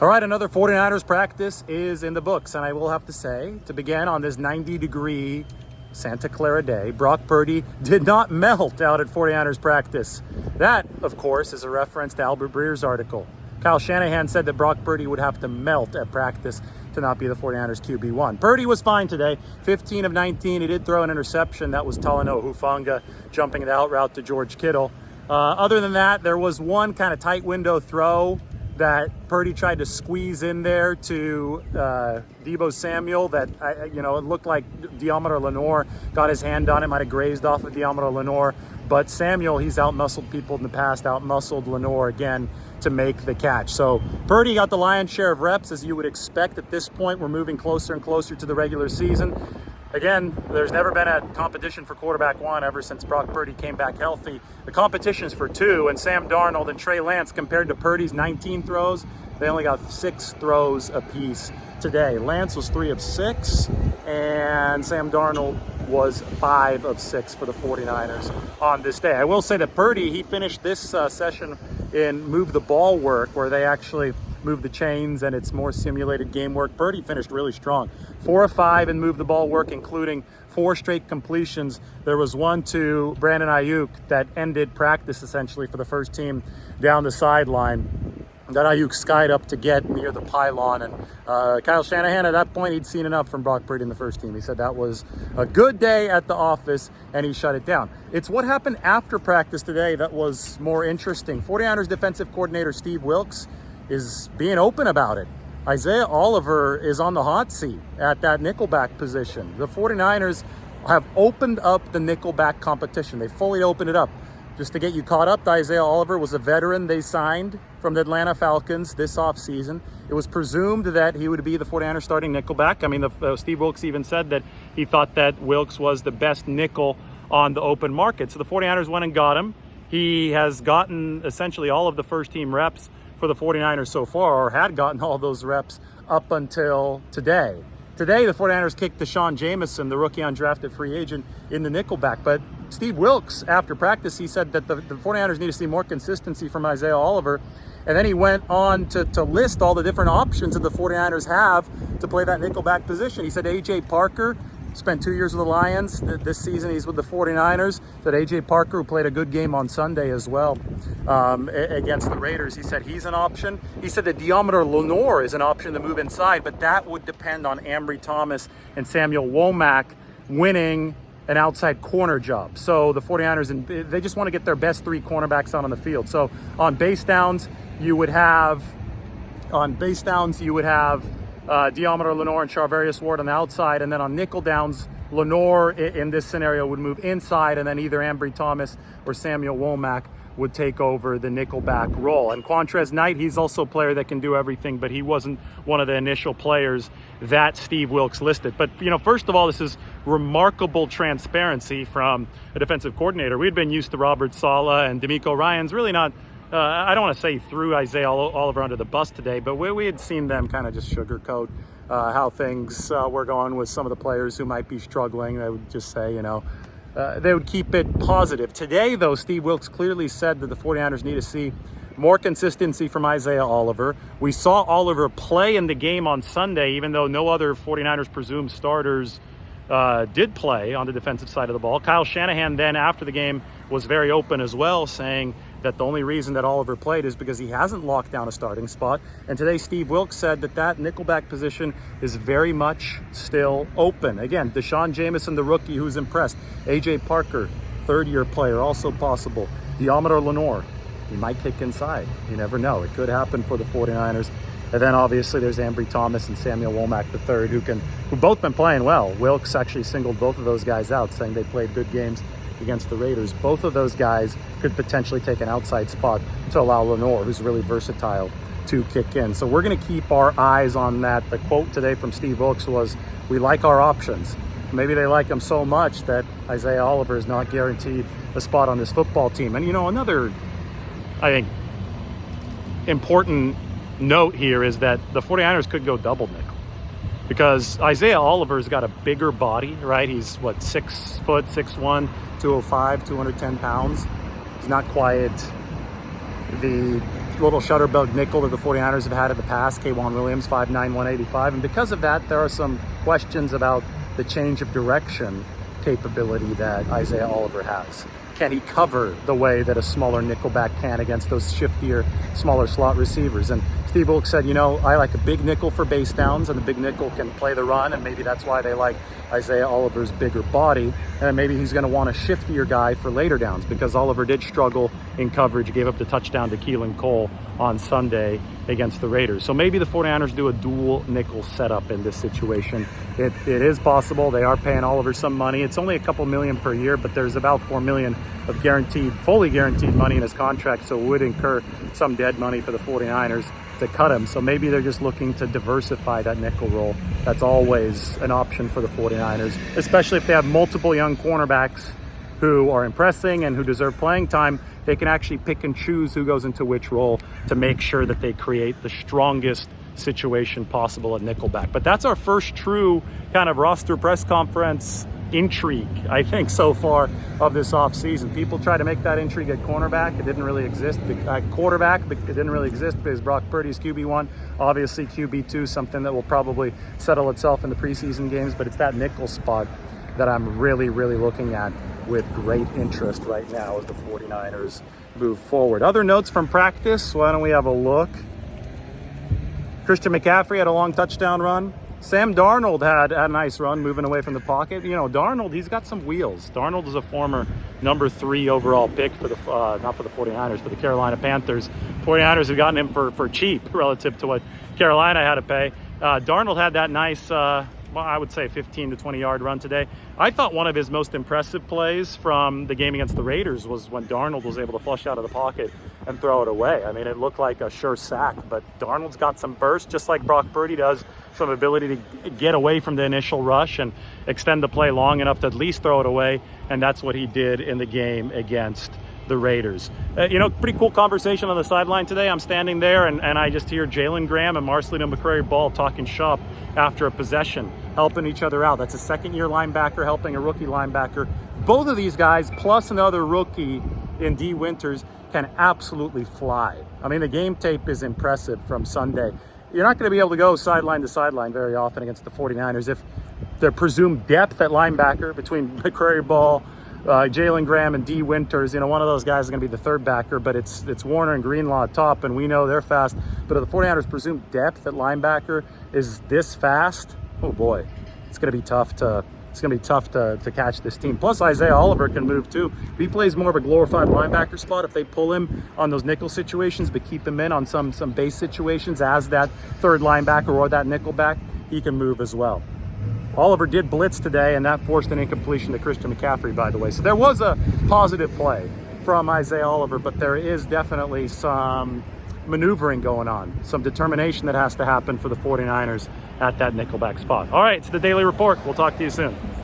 All right, another 49ers practice is in the books, and I will have to say, to begin on this 90-degree Santa Clara day, Brock Purdy did not melt out at 49ers practice. That, of course, is a reference to Albert Breer's article. Kyle Shanahan said that Brock Purdy would have to melt at practice to not be the 49ers QB1. Purdy was fine today, 15 of 19. He did throw an interception. That was Talanoa Hufanga jumping the out route to George Kittle. Other than that, there was one kind of tight window throw that Purdy tried to squeeze in there to Deebo Samuel that, it looked like Deommodore Lenoir got his hand on it, might have grazed off of Deommodore Lenoir. But Samuel, he's out-muscled people in the past, out-muscled Lenoir again to make the catch. So Purdy got the lion's share of reps, as you would expect at this point. We're moving closer and closer to the regular season. Again, there's never been a competition for quarterback one ever since Brock Purdy came back healthy. The competition is for two, and Sam Darnold and Trey Lance, compared to Purdy's 19 throws, they only got 6 throws apiece today. Lance was 3 of 6, and Sam Darnold was 5 of 6 for the 49ers on this day. I will say that Purdy, he finished this session in move the ball work, where they actually move the chains and it's more simulated game work. Purdy finished really strong. 4 of 5 in move the ball work, including 4 straight completions. There was one to Brandon Ayuk that ended practice essentially for the first team down the sideline that Ayuk skied up to get near the pylon. And Kyle Shanahan, at that point, he'd seen enough from Brock Purdy in the first team. He said that was a good day at the office, and he shut it down. It's what happened after practice today that was more interesting. 49ers defensive coordinator Steve Wilks is being open about it. Isaiah Oliver is on the hot seat at that Nickelback position. The 49ers have opened up the Nickelback competition. They fully opened it up. Just to get you caught up, Isaiah Oliver was a veteran they signed from the Atlanta Falcons this offseason. It was presumed that he would be the 49ers starting Nickelback. I mean, Steve Wilks even said that he thought that Wilks was the best nickel on the open market. So the 49ers went and got him. He has gotten essentially all of the first team reps for the 49ers so far, or had gotten all those reps up until today. Today, the 49ers kicked Deshaun Jameson, the rookie undrafted free agent, in the Nickelback. But Steve Wilks, after practice, he said that the 49ers need to see more consistency from Isaiah Oliver. And then he went on to list all the different options that the 49ers have to play that Nickelback position. He said A.J. Parker spent 2 years with the Lions. This season he's with the 49ers. That A.J. Parker, who played a good game on Sunday as well against the Raiders, he said he's an option. He said that Deommodore Lenoir is an option to move inside, but that would depend on Ambry Thomas and Samuel Womack winning an outside corner job. So the 49ers, they just want to get their best 3 cornerbacks out on the field. So on base downs, you would have Deommodore Lenoir and Charvarius Ward on the outside, and then on nickel downs, Lenoir in this scenario would move inside, and then either Ambry Thomas or Samuel Womack would take over the nickelback role. And Quantrez Knight, he's also a player that can do everything, but he wasn't one of the initial players that Steve Wilks listed. But, first of all, this is remarkable transparency from a defensive coordinator. We'd been used to Robert Saleh and DeMeco Ryans really not, I don't want to say threw Isaiah Oliver under the bus today, but we had seen them kind of just sugarcoat how things were going with some of the players who might be struggling. They would just say, they would keep it positive. Today, though, Steve Wilks clearly said that the 49ers need to see more consistency from Isaiah Oliver. We saw Oliver play in the game on Sunday, even though no other 49ers presumed starters did play on the defensive side of the ball. Kyle Shanahan then, after the game, was very open as well, saying that the only reason that Oliver played is because he hasn't locked down a starting spot. And today, Steve Wilks said that nickelback position is very much still open. Again, Deshaun Jameson, the rookie, who's impressed. A.J. Parker, third-year player, also possible. Deommodore Lenoir, he might kick inside. You never know. It could happen for the 49ers. And then obviously there's Ambry Thomas and Samuel Womack III, who both been playing well. Wilks actually singled both of those guys out, saying they played good games against the Raiders. Both of those guys could potentially take an outside spot to allow Lenoir, who's really versatile, to kick in. So we're going to keep our eyes on that. The quote today from Steve Wilks was, "We like our options." Maybe they like them so much that Isaiah Oliver is not guaranteed a spot on this football team. And another, I think, important note here is that the 49ers could go double nickel, because Isaiah Oliver's got a bigger body, right? He's 6 foot, 6'1", 205, 210 pounds. He's not quite the little shutterbug nickel that the 49ers have had in the past, K'Wan Williams, 5'9", 185. And because of that, there are some questions about the change of direction capability that Isaiah Oliver has. Can he cover the way that a smaller nickelback can against those shiftier, smaller slot receivers? And Steve Wilks said, I like a big nickel for base downs, and the big nickel can play the run, and maybe that's why they like Isaiah Oliver's bigger body. And maybe he's going to want a shiftier guy for later downs, because Oliver did struggle in coverage, gave up the touchdown to Keelan Cole on Sunday against the Raiders. So maybe the 49ers do a dual nickel setup in this situation. It is possible. They are paying Oliver some money. It's only a couple million per year, but there's about $4 million of fully guaranteed money in his contract, so it would incur some dead money for the 49ers to cut him. So maybe they're just looking to diversify that nickel role. That's always an option for the 49ers, especially if they have multiple young cornerbacks who are impressing and who deserve playing time. They can actually pick and choose who goes into which role to make sure that they create the strongest situation possible at nickelback. But that's our first true kind of roster press conference intrigue, I think, so far of this offseason. People try to make that intrigue at cornerback. It didn't really exist. At quarterback, it didn't really exist because Brock Purdy's QB1. Obviously, QB2, something that will probably settle itself in the preseason games, but it's that nickel spot that I'm really, really looking at with great interest right now as the 49ers move forward. Other notes from practice, why don't we have a look? Christian McCaffrey had a long touchdown run. Sam Darnold had a nice run moving away from the pocket. Darnold, he's got some wheels. Darnold is a former number 3 overall pick for the, not for the 49ers, for the Carolina Panthers. 49ers have gotten him for cheap relative to what Carolina had to pay. Darnold had that nice, I would say 15 to 20 yard run today. I thought one of his most impressive plays from the game against the Raiders was when Darnold was able to flush out of the pocket and throw it away. I mean, it looked like a sure sack, but Darnold's got some burst, just like Brock Purdy does, some ability to get away from the initial rush and extend the play long enough to at least throw it away, and that's what he did in the game against the Raiders. Pretty cool conversation on the sideline today. I'm standing there and I just hear Jalen Graham and Marcelino McCrary-Ball talking shop after a possession, helping each other out. That's a second-year linebacker helping a rookie linebacker. Both of these guys, plus another rookie in D. Winters, can absolutely fly. I mean, the game tape is impressive from Sunday. You're not going to be able to go sideline to sideline very often against the 49ers if their presumed depth at linebacker between McCrary-Ball, Jalen Graham and D. Winters, one of those guys is going to be the third backer, but it's Warner and Greenlaw at top, and we know they're fast. But if the 49ers presumed depth at linebacker is this fast, oh boy, it's going to be tough to catch this team. Plus, Isaiah Oliver can move too. If he plays more of a glorified linebacker spot, if they pull him on those nickel situations but keep him in on some base situations as that third linebacker or that nickel back, he can move as well. Oliver did blitz today, and that forced an incompletion to Christian McCaffrey, by the way. So there was a positive play from Isaiah Oliver, but there is definitely some maneuvering going on, some determination that has to happen for the 49ers at that nickelback spot. All right, it's the Daily Report. We'll talk to you soon.